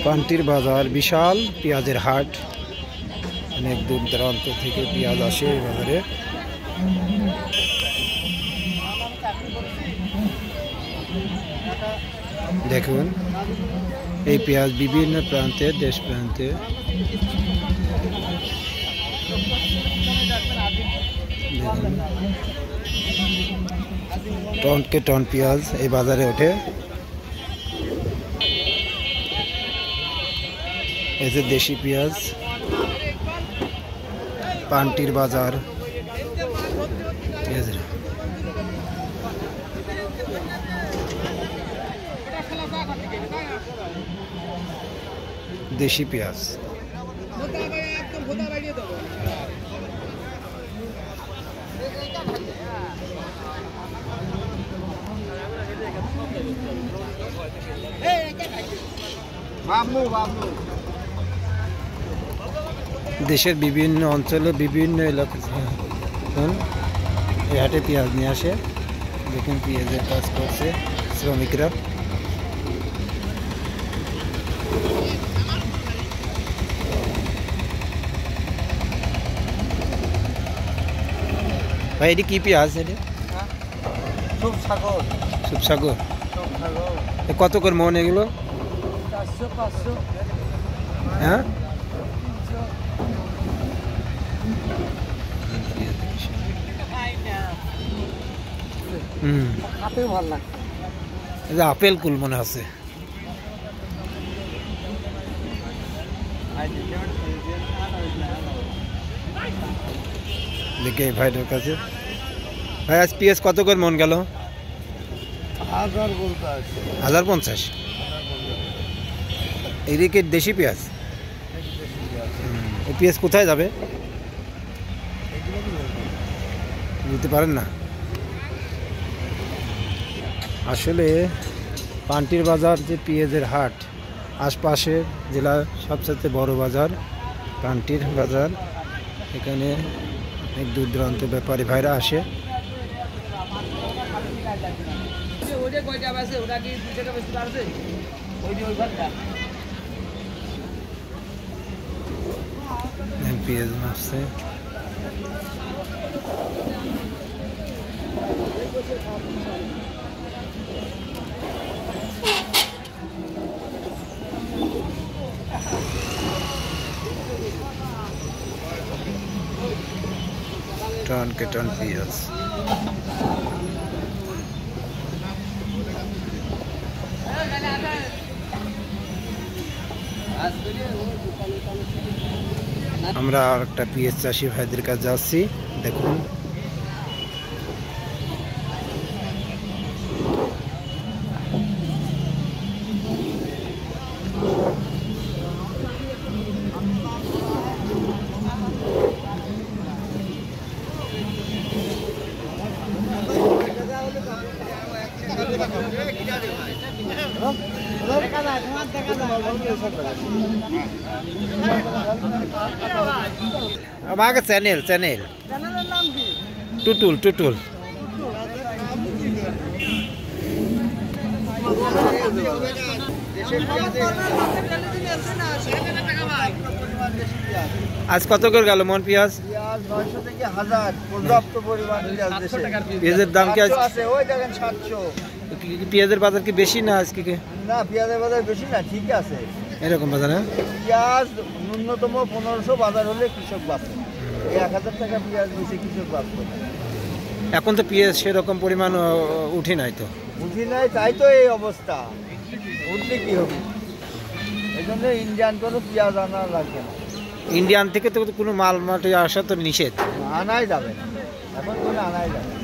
পান্টির বাজার বিশাল পেঁয়াজের হাট। অনেক দূর দূরান্ত থেকে পেঁয়াজ আসে এই বাজারে। দেখুন এই পেঁয়াজ বিভিন্ন প্রান্তে, দেশ প্রান্তে। দেখুন টনকে টন পেঁয়াজ এই বাজারে ওঠে। এই যে দেশি পেঁয়াজ, পান্টির বাজার দেশি পেঁয়াজ। দেশের বিভিন্ন অঞ্চলে বিভিন্ন এলাকা এই হাটে পেঁয়াজ নিয়ে আসে। দেখুন পেঁয়াজের কাজ করছে শ্রমিকরা। ভাই এটি কি পেঁয়াজ? এটি সুপসাগর। কত করে মন এগুলো? হ্যাঁ আপেল কুল মনে আছে। দেখে ভাইটার কাছে। ভাই আজ পেঁয়াজ কত করে মন গেল? 1050। এদিকে দেশি পেঁয়াজ। এই পেঁয়াজ কোথায় যাবে বুঝতে পারেন না। আসলে পান্টির বাজার যে পেঁয়াজের হাট, আশপাশে জেলার সবচেয়ে বড় বাজার পান্টির বাজার। এখানে অনেক দূর দূরান্ত ব্যাপারী ভাইরা আসে। পেঁয়াজ মারছে। টন কে টন পেঁয়াজ। আমরা আর একটা পেঁয়াজ চাষি ভাইদের কাছে যাচ্ছি। দেখুন আমাকে চ্যানেল টুটুল আজ কত করে গেল মন পেঁয়াজ? 900 থেকে 1000 পর্যাপ্ত পরিমাণ পেঁয়াজের দাম কি আছে? ওই দেখেন 700। পেঁয়াজের বাজার কি বেশি না আজকে? না পেঁয়াজের বাজার বেশি না, ঠিক আছে এরকম বাজার। পেঁয়াজ ন্যূনতম 1500 বাজার হলে কৃষক বাঁচে। 1000 টাকা পেঁয়াজ বেশি কৃষক বাঁচবে। এখন তো পেঁয়াজ সেরকম পরিমাণ উঠি নাই, তাই তো এই অবস্থা। উঠলে কি হবে? এই জন্য ইন্ডিয়ান কোনো পেঁয়াজ আনা লাগবে না। ইন্ডিয়ান থেকে তো কোনো মাল মাটি আসা তো নিষেধ। আনাই যাবে না, এখন কোনো আনাই যাবে না।